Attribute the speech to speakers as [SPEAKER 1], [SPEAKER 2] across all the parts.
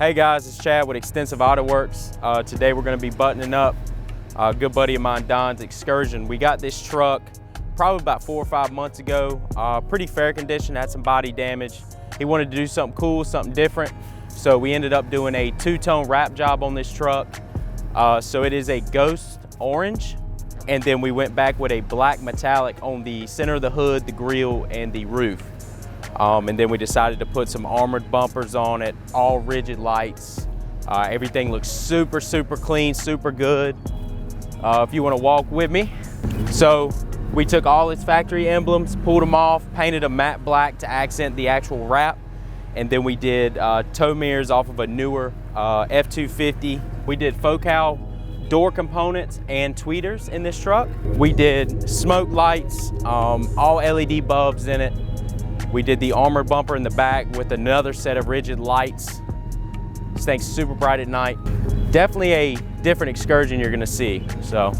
[SPEAKER 1] Hey guys, it's Chad with Extensive Auto Works. Today we're going to be buttoning up a good buddy of mine, Don's Excursion. We got this truck probably about 4 or 5 months ago. Pretty fair condition, had some body damage. He wanted to do something cool, something different. So we ended up doing a two-tone wrap job on this truck. So it is a ghost orange. And then we went back with a black metallic on the center of the hood, the grille, and the roof. And then we decided to put some armored bumpers on it, all rigid lights. Everything looks super, super clean, super good. If you want to walk with me. So we took all its factory emblems, pulled them off, painted them matte black to accent the actual wrap. And then we did tow mirrors off of a newer F-250. We did focal door components and tweeters in this truck. We did smoke lights, all LED bulbs in it. We did the armored bumper in the back with another set of rigid lights. This thing's super bright at night. Definitely a different Excursion you're gonna see. So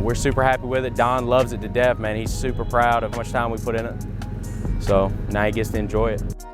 [SPEAKER 1] we're super happy with it. Don loves it to death, man. He's super proud of how much time we put in it. So now he gets to enjoy it.